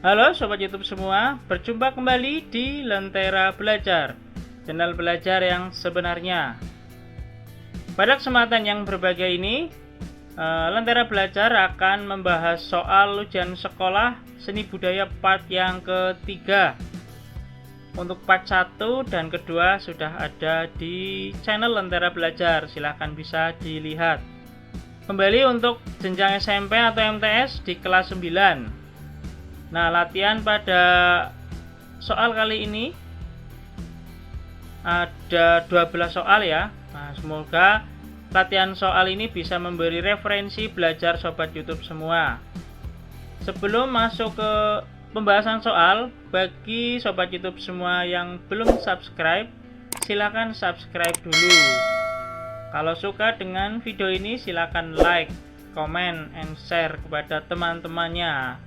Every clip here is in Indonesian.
Halo Sobat YouTube semua, berjumpa kembali di Lentera Belajar, channel belajar yang sebenarnya. Pada kesempatan yang berbahagia ini, Lentera Belajar akan membahas soal ujian sekolah seni budaya part yang ketiga. Untuk part 1 dan kedua sudah ada di channel Lentera Belajar, silahkan bisa dilihat. Kembali untuk jenjang SMP atau MTS di kelas 9. Nah, latihan pada soal kali ini ada 12 soal ya. Nah, semoga latihan soal ini bisa memberi referensi belajar Sobat YouTube semua. Sebelum masuk ke pembahasan soal, bagi Sobat YouTube semua yang belum subscribe, silakan subscribe dulu. Kalau suka dengan video ini, silakan like, comment, and share kepada teman-temannya.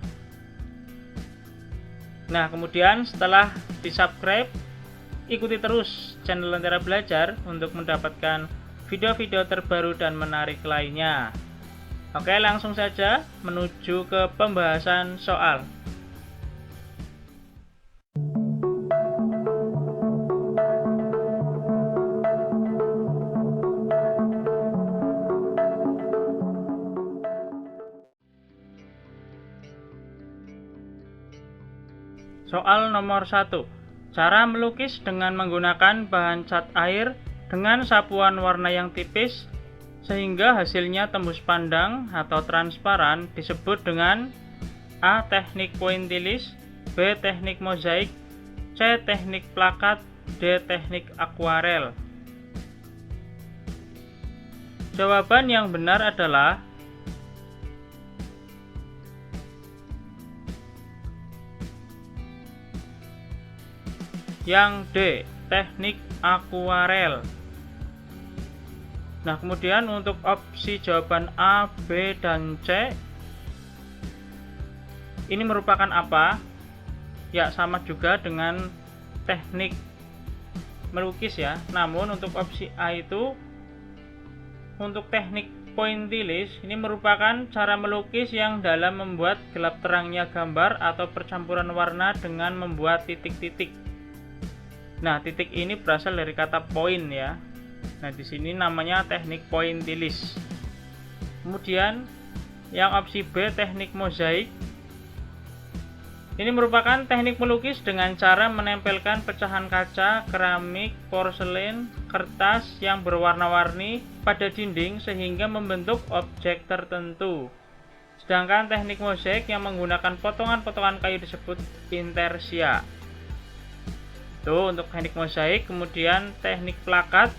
Nah, kemudian setelah di-subscribe, ikuti terus channel Lentera Belajar untuk mendapatkan video-video terbaru dan menarik lainnya. Oke, langsung saja menuju ke pembahasan soal. Soal nomor 1. Cara melukis dengan menggunakan bahan cat air dengan sapuan warna yang tipis sehingga hasilnya tembus pandang atau transparan disebut dengan A. Teknik pointillis, B. Teknik mozaik, C. Teknik plakat, D. Teknik akuarel. Jawaban yang benar adalah yang D, teknik akuarel. Nah, kemudian untuk opsi jawaban A, B, dan C ini merupakan apa? Ya, sama juga dengan teknik melukis ya. Namun untuk opsi A itu untuk teknik pointillis ini merupakan cara melukis yang dalam membuat gelap terangnya gambar atau percampuran warna dengan membuat titik-titik. Nah, titik ini berasal dari kata point ya. Nah, di sini namanya teknik pointillis. Kemudian yang opsi B, teknik mozaik. Ini merupakan teknik melukis dengan cara menempelkan pecahan kaca, keramik, porselen, kertas yang berwarna-warni pada dinding sehingga membentuk objek tertentu. Sedangkan teknik mozaik yang menggunakan potongan-potongan kayu disebut intarsia. Itu untuk teknik mozaik. Kemudian teknik plakat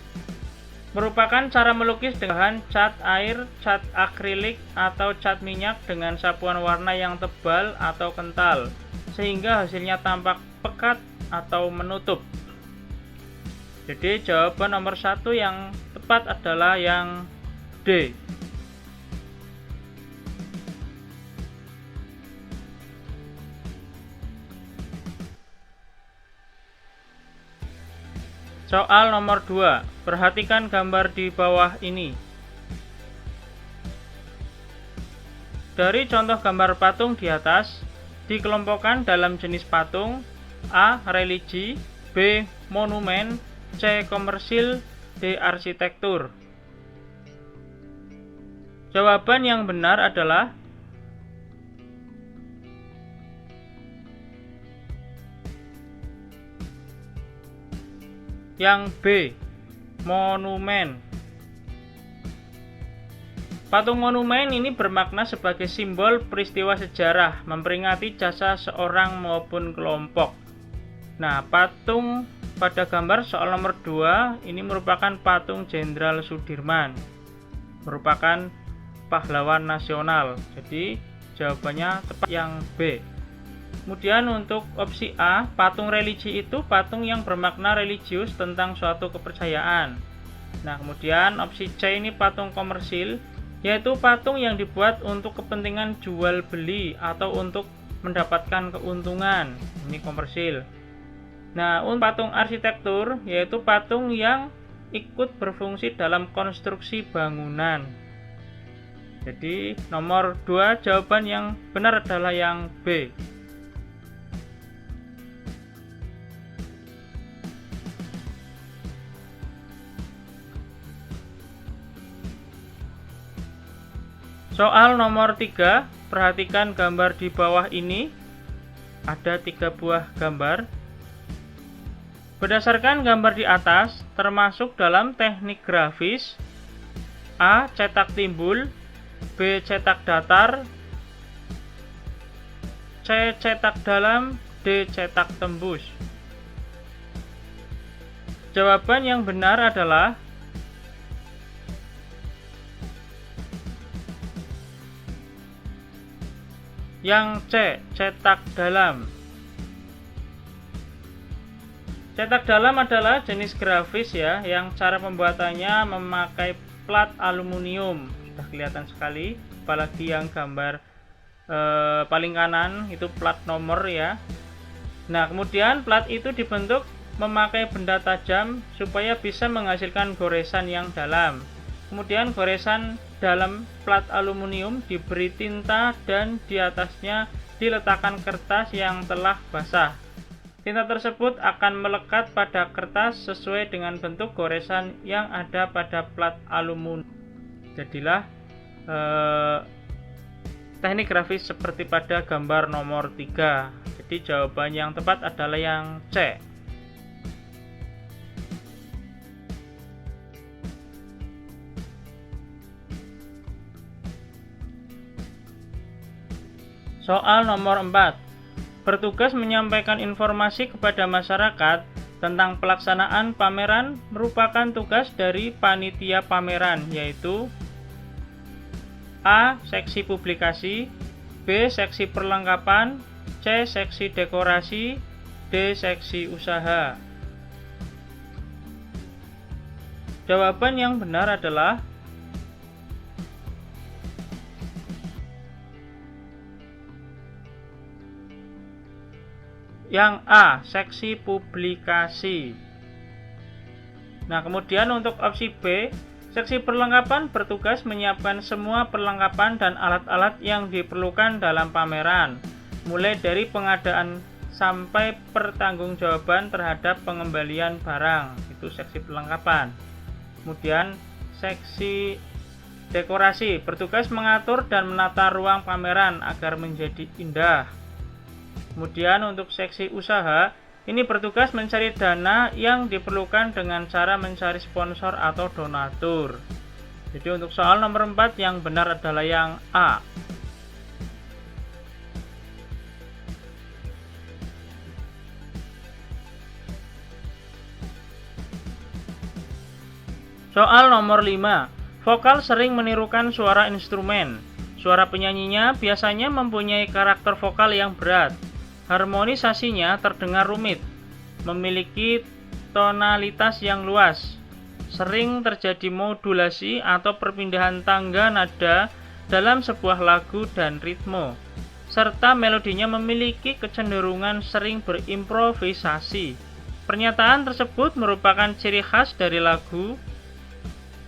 merupakan cara melukis dengan cat air, cat akrilik, atau cat minyak dengan sapuan warna yang tebal atau kental sehingga hasilnya tampak pekat atau menutup. Jadi jawaban nomor 1 yang tepat adalah yang D. Soal nomor 2. Perhatikan gambar di bawah ini. Dari contoh gambar patung di atas, dikelompokkan dalam jenis patung A. Religi, B. Monumen, C. Komersil, D. Arsitektur. Jawaban yang benar adalah yang B, monumen. Patung monumen ini bermakna sebagai simbol peristiwa sejarah, memperingati jasa seorang maupun kelompok. Nah, patung pada gambar soal nomor 2 ini merupakan patung Jenderal Sudirman, merupakan pahlawan nasional. Jadi jawabannya tepat yang B. Kemudian untuk opsi A, patung religi itu patung yang bermakna religius tentang suatu kepercayaan. Nah, kemudian opsi C ini patung komersil, yaitu patung yang dibuat untuk kepentingan jual beli atau untuk mendapatkan keuntungan. Ini komersil. Nah, untuk patung arsitektur yaitu patung yang ikut berfungsi dalam konstruksi bangunan. Jadi nomor 2 jawaban yang benar adalah yang B. Soal nomor 3, perhatikan gambar di bawah ini. Ada 3 buah gambar. Berdasarkan gambar di atas, termasuk dalam teknik grafis: A. Cetak timbul, B. Cetak datar, C. Cetak dalam, D. Cetak tembus. Jawaban yang benar adalah yang C. Cetak dalam. Cetak dalam adalah jenis grafis ya, yang cara pembuatannya memakai plat aluminium. Sudah kelihatan sekali, apalagi yang gambar paling kanan itu plat nomor ya. Nah, kemudian plat itu dibentuk memakai benda tajam supaya bisa menghasilkan goresan yang dalam. Kemudian goresan dalam plat aluminium diberi tinta dan di atasnya diletakkan kertas yang telah basah. Tinta tersebut akan melekat pada kertas sesuai dengan bentuk goresan yang ada pada plat aluminium. Jadilah teknik grafis seperti pada gambar nomor 3. Jadi jawaban yang tepat adalah yang C. Soal nomor 4. Bertugas menyampaikan informasi kepada masyarakat tentang pelaksanaan pameran merupakan tugas dari panitia pameran, yaitu A. Seksi publikasi, B. Seksi perlengkapan, C. Seksi dekorasi, D. Seksi usaha. Jawaban yang benar adalah yang A. Seksi publikasi. Nah, kemudian untuk opsi B, seksi perlengkapan bertugas menyiapkan semua perlengkapan dan alat-alat yang diperlukan dalam pameran, mulai dari pengadaan sampai pertanggungjawaban terhadap pengembalian barang. Itu seksi perlengkapan. Kemudian seksi dekorasi bertugas mengatur dan menata ruang pameran agar menjadi indah. Kemudian untuk seksi usaha, ini bertugas mencari dana yang diperlukan dengan cara mencari sponsor atau donatur. Jadi untuk soal nomor 4 yang benar adalah yang A. Soal nomor 5. Vokal sering menirukan suara instrumen. Suara penyanyinya biasanya mempunyai karakter vokal yang berat. Harmonisasinya terdengar rumit, memiliki tonalitas yang luas, sering terjadi modulasi atau perpindahan tangga nada dalam sebuah lagu dan ritme, serta melodinya memiliki kecenderungan sering berimprovisasi. Pernyataan tersebut merupakan ciri khas dari lagu: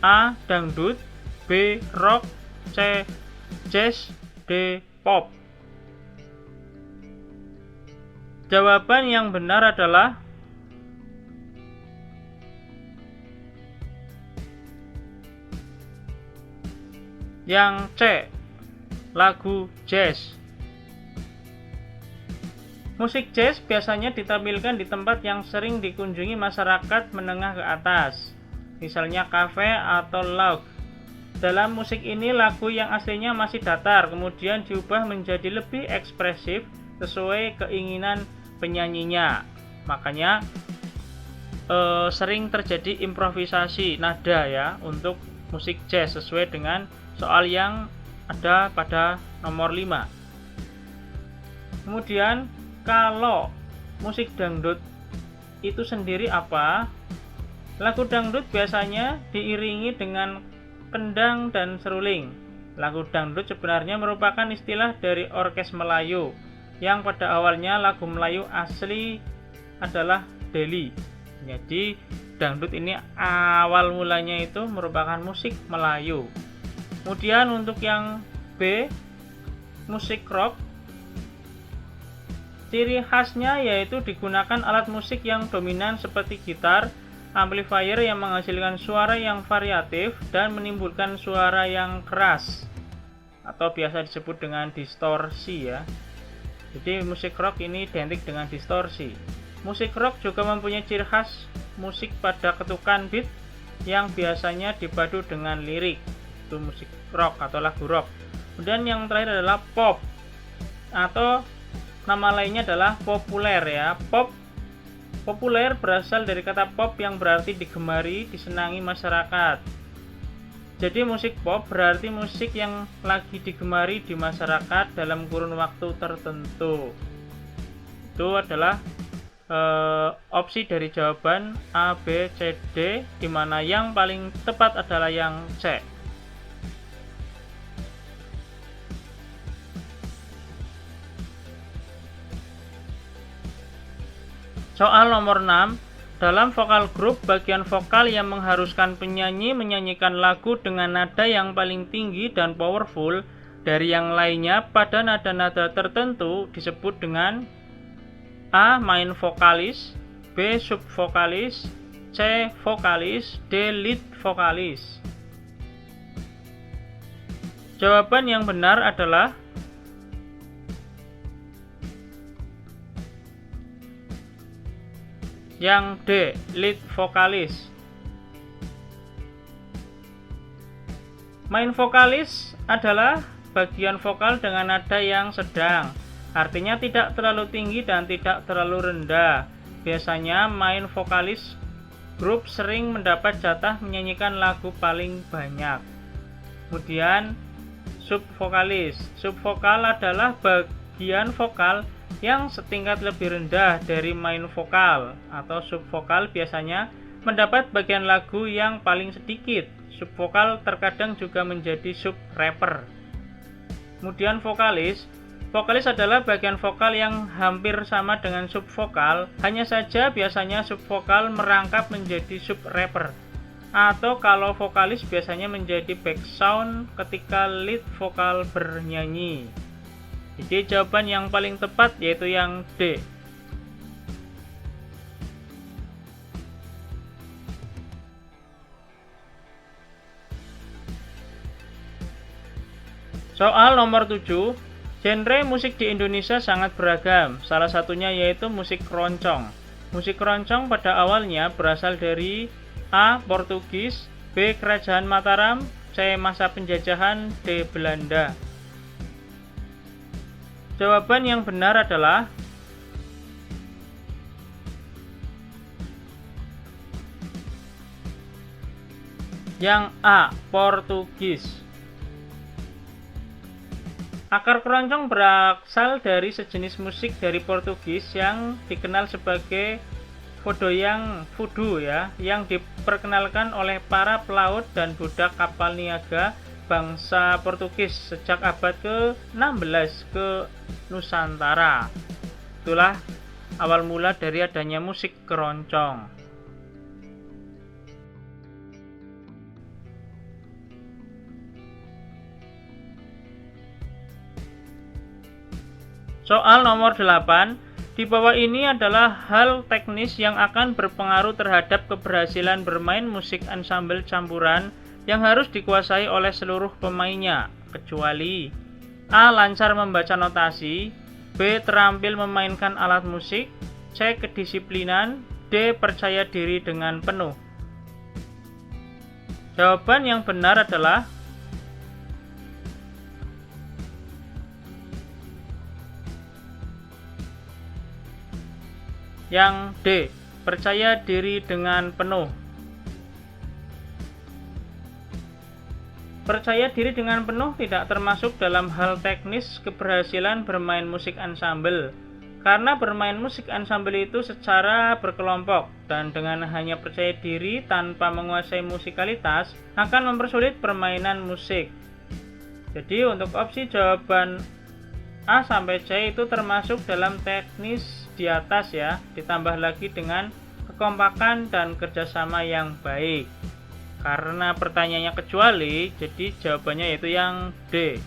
A. Dangdut, B. Rock, C. Jazz, D. Pop. Jawaban yang benar adalah yang C. Lagu jazz. Musik jazz biasanya ditampilkan di tempat yang sering dikunjungi masyarakat menengah ke atas, misalnya kafe atau lounge. Dalam musik ini, lagu yang aslinya masih datar kemudian diubah menjadi lebih ekspresif sesuai keinginan penyanyinya. Makanya sering terjadi improvisasi nada ya untuk musik jazz sesuai dengan soal yang ada pada nomor 5. Kemudian kalau musik dangdut itu sendiri apa? Lagu dangdut biasanya diiringi dengan kendang dan seruling. Lagu dangdut sebenarnya merupakan istilah dari orkes Melayu, yang pada awalnya lagu Melayu asli adalah Deli. Jadi dangdut ini awal mulanya itu merupakan musik Melayu. Kemudian untuk yang B, musik rock, ciri khasnya yaitu digunakan alat musik yang dominan seperti gitar, amplifier yang menghasilkan suara yang variatif dan menimbulkan suara yang keras. atau biasa disebut dengan distorsi ya. Jadi musik rock ini identik dengan distorsi. Musik rock juga mempunyai ciri khas musik pada ketukan beat yang biasanya dipadu dengan lirik. Itu musik rock atau lagu rock. Kemudian yang terakhir adalah pop, atau nama lainnya adalah populer ya. Populer berasal dari kata pop yang berarti digemari, disenangi masyarakat. Jadi musik pop berarti musik yang lagi digemari di masyarakat dalam kurun waktu tertentu. Itu adalah opsi dari jawaban A, B, C, D, di mana yang paling tepat adalah yang C. Soal nomor 6, dalam vokal group, bagian vokal yang mengharuskan penyanyi menyanyikan lagu dengan nada yang paling tinggi dan powerful dari yang lainnya pada nada-nada tertentu disebut dengan A. Main vokalis, B. Subvokalis, C. Vokalis, D. Lead vokalis. Jawaban yang benar adalah yang D, lead vokalis. Main vokalis adalah bagian vokal dengan nada yang sedang, artinya tidak terlalu tinggi dan tidak terlalu rendah. Biasanya main vokalis grup sering mendapat jatah menyanyikan lagu paling banyak. Kemudian subvokalis. Subvokal adalah bagian vokal yang setingkat lebih rendah dari main vokal, atau subvokal biasanya mendapat bagian lagu yang paling sedikit. Subvokal terkadang juga menjadi sub-rapper. Kemudian vokalis. Vokalis adalah bagian vokal yang hampir sama dengan subvokal, hanya saja biasanya subvokal merangkap menjadi sub-rapper. Atau kalau vokalis biasanya menjadi background ketika lead vokal bernyanyi. Jadi jawaban yang paling tepat yaitu yang D. Soal nomor 7, genre musik di Indonesia sangat beragam. Salah satunya yaitu musik keroncong. Musik keroncong pada awalnya berasal dari A. Portugis, B. Kerajaan Mataram, C. Masa penjajahan, D. Belanda. Jawaban yang benar adalah yang A, Portugis. Akar keroncong berasal dari sejenis musik dari Portugis yang dikenal sebagai fodoyang fudu ya, yang diperkenalkan oleh para pelaut dan budak kapal niaga bangsa Portugis sejak abad ke-16 ke Nusantara. Itulah awal mula dari adanya musik keroncong. Soal nomor 8, di bawah ini adalah hal teknis yang akan berpengaruh terhadap keberhasilan bermain musik ansambel campuran yang harus dikuasai oleh seluruh pemainnya, kecuali A. Lancar membaca notasi, B. Terampil memainkan alat musik, C. Kedisiplinan, D. Percaya diri dengan penuh. Jawaban yang benar adalah yang D. Percaya diri dengan penuh. Percaya diri dengan penuh tidak termasuk dalam hal teknis keberhasilan bermain musik ansambel, karena bermain musik ansambel itu secara berkelompok, dan dengan hanya percaya diri tanpa menguasai musikalitas akan mempersulit permainan musik. Jadi untuk opsi jawaban A sampai C itu termasuk dalam teknis di atas ya, ditambah lagi dengan kekompakan dan kerjasama yang baik. Karena pertanyaannya kecuali, jadi jawabannya yaitu yang D.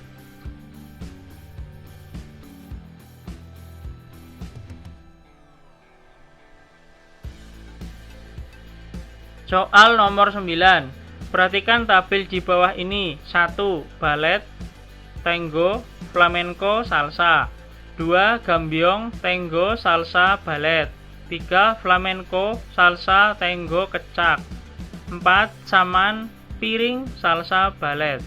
Soal nomor 9. Perhatikan tabel di bawah ini. 1. Balet, tango, flamenco, salsa. 2. Gambyong, tango, salsa, balet. 3. Flamenco, salsa, tango, kecak. 4. Saman, piring, salsa, balet.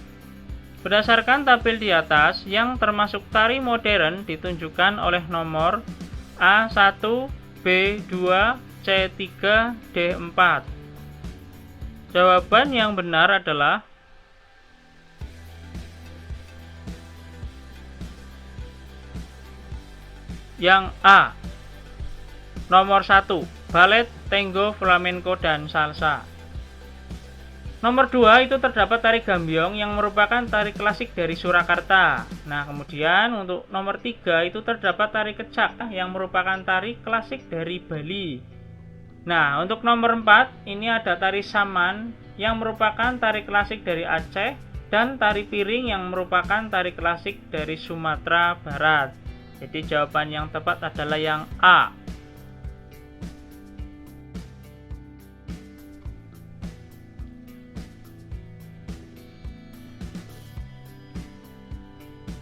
Berdasarkan tabel di atas, yang termasuk tari modern ditunjukkan oleh nomor A1, B2, C3, D4. Jawaban yang benar adalah yang A. Nomor 1, balet, tango, flamenco, dan salsa. Nomor 2 itu terdapat tari gambyong yang merupakan tari klasik dari Surakarta. Nah, kemudian untuk nomor 3 itu terdapat tari kecak yang merupakan tari klasik dari Bali. Nah, untuk nomor 4 ini ada tari saman yang merupakan tari klasik dari Aceh dan tari piring yang merupakan tari klasik dari Sumatera Barat. Jadi jawaban yang tepat adalah yang A.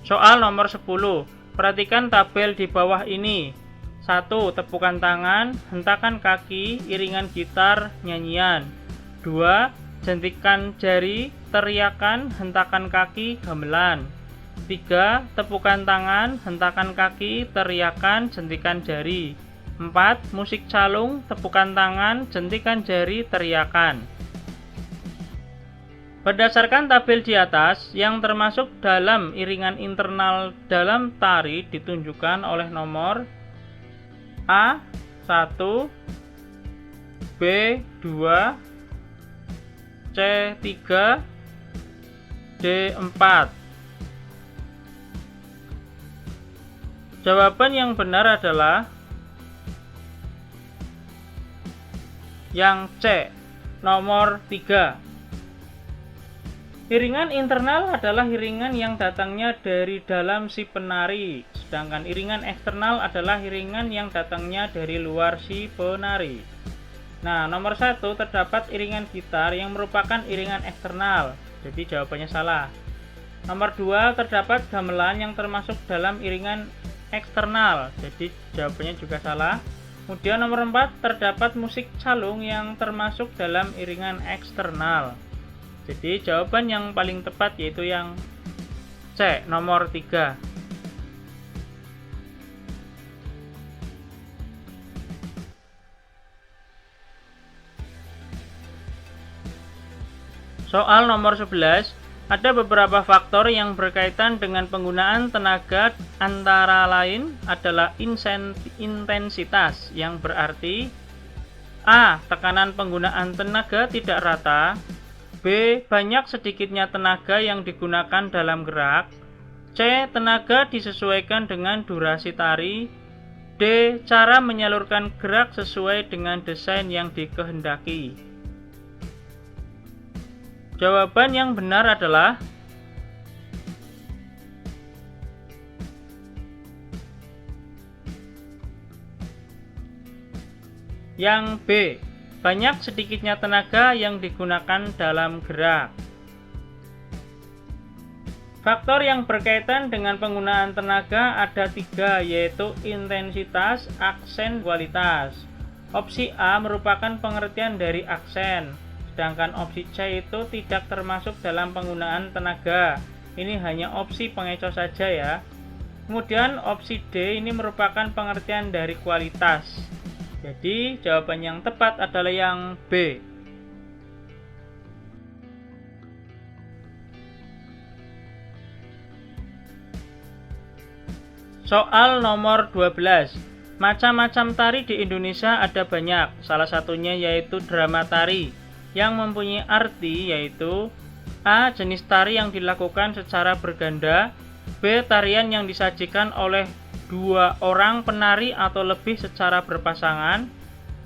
Soal nomor 10. Perhatikan tabel di bawah ini. 1. Tepukan tangan, hentakan kaki, iringan gitar, nyanyian. 2. Jentikan jari, teriakan, hentakan kaki, gamelan. 3. Tepukan tangan, hentakan kaki, teriakan, jentikan jari. 4. Musik calung, tepukan tangan, jentikan jari, teriakan. Berdasarkan tabel di atas, yang termasuk dalam iringan internal dalam tari ditunjukkan oleh nomor A1, B2, C3, D4. Jawaban yang benar adalah yang C, nomor 3. Iringan internal adalah iringan yang datangnya dari dalam si penari, sedangkan iringan eksternal adalah iringan yang datangnya dari luar si penari. Nah, nomor 1 terdapat iringan gitar yang merupakan iringan eksternal, jadi jawabannya salah. Nomor 2 terdapat gamelan yang termasuk dalam iringan eksternal, jadi jawabannya juga salah. Kemudian nomor 4 terdapat musik calung yang termasuk dalam iringan eksternal. Jadi jawaban yang paling tepat yaitu yang C, nomor 3. Soal nomor 11, ada beberapa faktor yang berkaitan dengan penggunaan tenaga, antara lain adalah intensitas, yang berarti A. Tekanan penggunaan tenaga tidak rata. B. Banyak sedikitnya tenaga yang digunakan dalam gerak. C. Tenaga disesuaikan dengan durasi tari. D. Cara menyalurkan gerak sesuai dengan desain yang dikehendaki. Jawaban yang benar adalah yang B. Banyak sedikitnya tenaga yang digunakan dalam gerak. Faktor yang berkaitan dengan penggunaan tenaga ada 3, yaitu intensitas, aksen, kualitas. Opsi A merupakan pengertian dari aksen, sedangkan opsi C itu tidak termasuk dalam penggunaan tenaga. Ini hanya opsi pengecoh saja ya. Kemudian opsi D ini merupakan pengertian dari kualitas. Jadi jawaban yang tepat adalah yang B. Soal nomor 12. Macam-macam tari di Indonesia ada banyak. Salah satunya yaitu drama tari yang mempunyai arti yaitu A. Jenis tari yang dilakukan secara berganda. B. Tarian yang disajikan oleh 2 orang penari atau lebih secara berpasangan.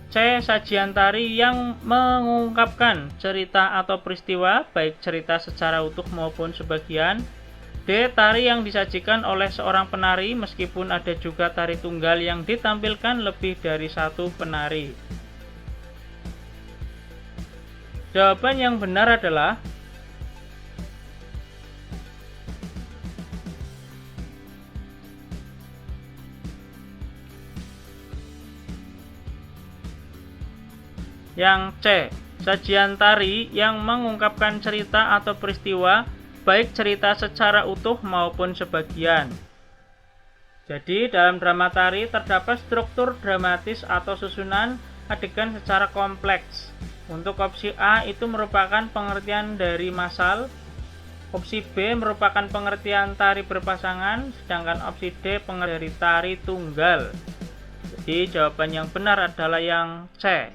C. Sajian tari yang mengungkapkan cerita atau peristiwa, baik cerita secara utuh maupun sebagian. D. Tari yang disajikan oleh seorang penari meskipun ada juga tari tunggal yang ditampilkan lebih dari 1 penari. Jawaban yang benar adalah Yang C, sajian tari yang mengungkapkan cerita atau peristiwa, baik cerita secara utuh maupun sebagian. Jadi dalam drama tari terdapat struktur dramatis atau susunan adegan secara kompleks. Untuk opsi A itu merupakan pengertian dari masal, opsi B merupakan pengertian tari berpasangan, sedangkan opsi D pengertian dari tari tunggal. Jadi jawaban yang benar adalah yang C.